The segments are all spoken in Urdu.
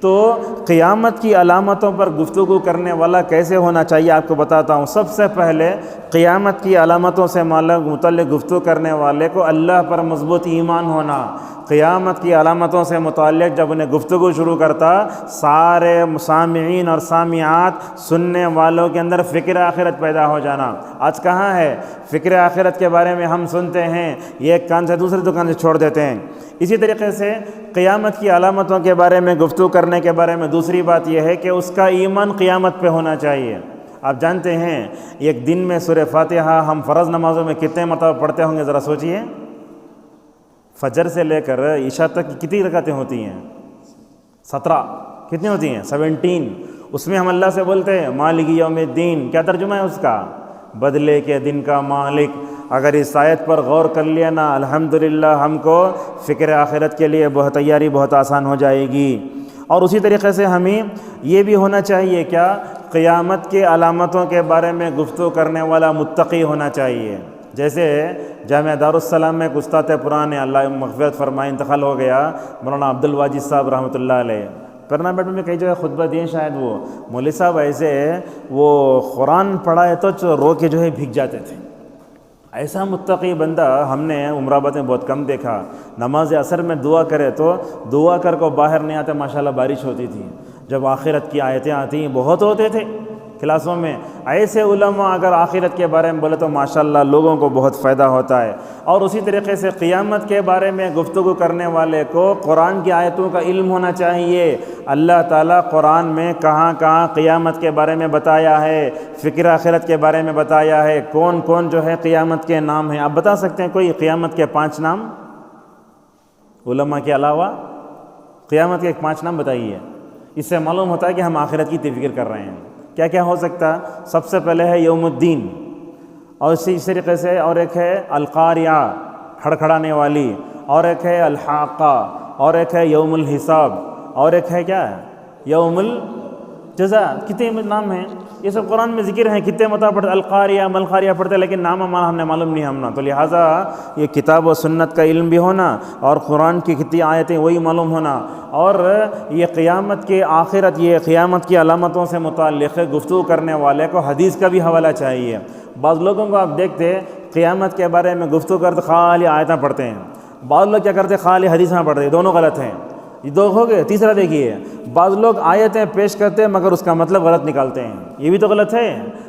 تو قیامت کی علامتوں پر گفتگو کرنے والا کیسے ہونا چاہیے آپ کو بتاتا ہوں۔ سب سے پہلے قیامت کی علامتوں سے متعلق گفتگو کرنے والے کو اللہ پر مضبوط ایمان ہونا۔ قیامت کی علامتوں سے متعلق جب انہیں گفتگو شروع کرتا، سارے سامعین اور سامعات سننے والوں کے اندر فکر آخرت پیدا ہو جانا۔ آج کہاں ہے فکر آخرت کے بارے میں؟ ہم سنتے ہیں، یہ ایک کان سے دوسرے دکان سے چھوڑ دیتے ہیں۔ اسی طریقے سے قیامت کی علامتوں کے بارے میں گفتگو کرنے کے بارے میں دوسری بات یہ ہے کہ اس کا ایمان قیامت پہ ہونا چاہیے۔ آپ جانتے ہیں ایک دن میں سورہ فاتحہ ہم فرض نمازوں میں کتنے مرتبہ پڑھتے ہوں گے؟ ذرا سوچئے، فجر سے لے کر عشاء تک کتنی رکعتیں ہوتی ہیں؟ 17۔ کتنی ہوتی ہیں؟ 17۔ اس میں ہم اللہ سے بولتے ہیں مالک یوم الدین، کیا ترجمہ ہے اس کا؟ بدلے کے دن کا مالک۔ اگر اس آیت پر غور کر لیا نا، الحمدللہ ہم کو فکر آخرت کے لیے تیاری بہت آسان ہو جائے گی۔ اور اسی طریقے سے ہمیں یہ بھی ہونا چاہیے کیا؟ قیامت کے علامتوں کے بارے میں گفتگو کرنے والا متقی ہونا چاہیے۔ جیسے جامعہ دارالسلام میں ایک استاد پرانے، اللہ مغفرت فرمائے، انتقال ہو گیا، مولانا عبدالواجد صاحب رحمۃ اللہ علیہ۔ کرناٹک میں کئی جگہ خطبہ دیے شاید، وہ مولوی صاحب ایسے وہ قرآن پڑھائے تو رو کے جو ہے بھیگ جاتے تھے۔ ایسا متقی بندہ ہم نے عمر آباد میں بہت کم دیکھا۔ نماز عصر میں دعا کرے تو دعا کر کو باہر نہیں آتے، ماشاءاللہ بارش ہوتی تھی۔ جب آخرت کی آیتیں آتی بہت ہوتے تھے کلاسوں میں۔ ایسے علماء اگر آخرت کے بارے میں بولے تو ماشاءاللہ لوگوں کو بہت فائدہ ہوتا ہے۔ اور اسی طریقے سے قیامت کے بارے میں گفتگو کرنے والے کو قرآن کی آیتوں کا علم ہونا چاہیے۔ اللہ تعالیٰ قرآن میں کہاں کہاں قیامت کے بارے میں بتایا ہے، فکر آخرت کے بارے میں بتایا ہے، کون کون جو ہے قیامت کے نام ہیں۔ آپ بتا سکتے ہیں کوئی قیامت کے 5 نام علماء کے علاوہ؟ قیامت کے 5 نام بتائیے۔ اس سے معلوم ہوتا ہے کہ ہم آخرت کی فکر کر رہے ہیں۔ کیا کیا ہو سکتا؟ سب سے پہلے ہے یوم الدین، اور اسی طریقے سے اور ایک ہے القاریہ، کھڑکھڑانے والی، اور ایک ہے الحاقہ، اور ایک ہے یوم الحساب، اور ایک ہے کیا؟ یوم الجزاء۔ کتنے نام ہیں؟ یہ سب قرآن میں ذکر ہیں۔ کتنے مرتبہ پڑھتے؟ القاریہ ملقاریہ پڑھتے، لیکن نام ہمارا ہم نے معلوم نہیں ہمنا۔ تو لہٰذا یہ کتاب و سنت کا علم بھی ہونا، اور قرآن کی کتنی آیتیں وہی معلوم ہونا، اور یہ قیامت کے آخرت، یہ قیامت کی علامتوں سے متعلق گفتگو کرنے والے کو حدیث کا بھی حوالہ چاہیے۔ بعض لوگوں کو آپ دیکھتے قیامت کے بارے میں گفتگو کرتے خالی آیتیں پڑھتے ہیں، بعض لوگ کیا کرتے خالی حدیثیں پڑھتے ہیں۔ دونوں غلط ہیں۔ یہ 2 ہو گئے۔ تیسرا دیکھیے، بعض لوگ آیتیں پیش کرتے ہیں مگر اس کا مطلب غلط نکالتے ہیں، یہ بھی تو غلط ہے۔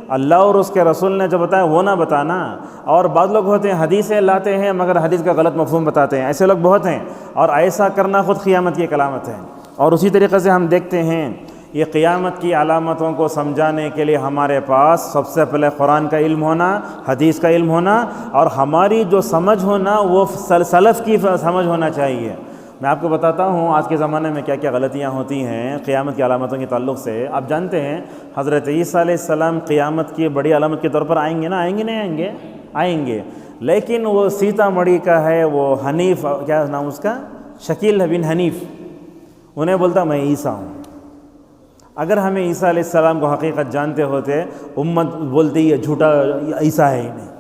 اللہ اور اس کے رسول نے جو بتایا وہ نہ بتانا۔ اور بعض لوگ ہوتے ہیں حدیثیں لاتے ہیں مگر حدیث کا غلط مفہوم بتاتے ہیں، ایسے لوگ بہت ہیں، اور ایسا کرنا خود قیامت کی ایک علامت ہے۔ اور اسی طریقے سے ہم دیکھتے ہیں یہ قیامت کی علامتوں کو سمجھانے کے لیے ہمارے پاس سب سے پہلے قرآن کا علم ہونا، حدیث کا علم ہونا، اور ہماری جو سمجھ ہونا وہ سلف کی سمجھ ہونا چاہیے۔ میں آپ کو بتاتا ہوں آج کے زمانے میں کیا کیا غلطیاں ہوتی ہیں قیامت کی علامتوں کے تعلق سے۔ آپ جانتے ہیں حضرت عیسیٰ علیہ السلام قیامت کی بڑی علامت کے طور پر آئیں گے نا؟ آئیں گے نہیں آئیں گے؟ آئیں گے، لیکن وہ سیتا مڑھی کا ہے، وہ حنیف، کیا نام اس کا؟ شکیل بن حنیف، انہیں بولتا میں عیسیٰ ہوں۔ اگر ہمیں عیسیٰ علیہ السلام کو حقیقت جانتے ہوتے، امت بولتی یہ جھوٹا عیسیٰ ہے ہی نہیں۔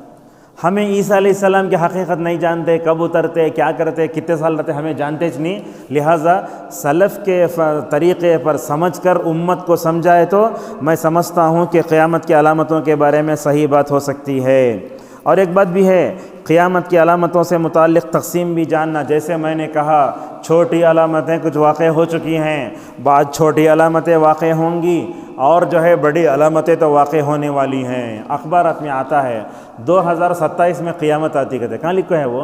ہمیں عیسیٰ علیہ السلام کی حقیقت نہیں جانتے، کب اترتے، کیا کرتے، کتنے سال رہتے، ہمیں جانتے نہیں۔ لہٰذا سلف کے طریقے پر سمجھ کر امت کو سمجھائے تو میں سمجھتا ہوں کہ قیامت کی علامتوں کے بارے میں صحیح بات ہو سکتی ہے۔ اور ایک بات بھی ہے، قیامت کی علامتوں سے متعلق تقسیم بھی جاننا۔ جیسے میں نے کہا چھوٹی علامتیں کچھ واقع ہو چکی ہیں، بعض چھوٹی علامتیں واقع ہوں گی، اور جو ہے بڑی علامتیں تو واقع ہونے والی ہیں۔ اخبارات میں آتا ہے 2027 میں قیامت آتی، کہتے کہاں لکھا ہے وہ؟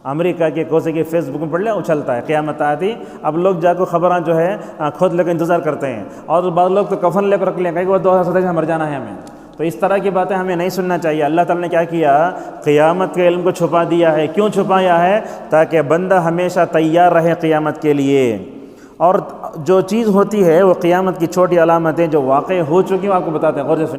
امریکہ کے کوسے کی فیس بک میں پڑھ لیں، اچھلتا ہے قیامت آتی۔ اب لوگ جا کو خبراں جو ہے خود لے کر انتظار کرتے ہیں، اور بعض لوگ تو کفن لے کر رکھ لیں کہ وہ 2027 میں مر جانا ہے ہمیں۔ تو اس طرح کی باتیں ہمیں نہیں سننا چاہیے۔ اللہ تعالیٰ نے کیا کیا؟ قیامت کے علم کو چھپا دیا ہے۔ کیوں چھپایا ہے؟ تاکہ بندہ ہمیشہ تیار رہے قیامت کے لیے۔ اور جو چیز ہوتی ہے وہ قیامت کی چھوٹی علامتیں جو واقع ہو چکی ہیں، آپ کو بتاتے ہیں، غور سے سنیے۔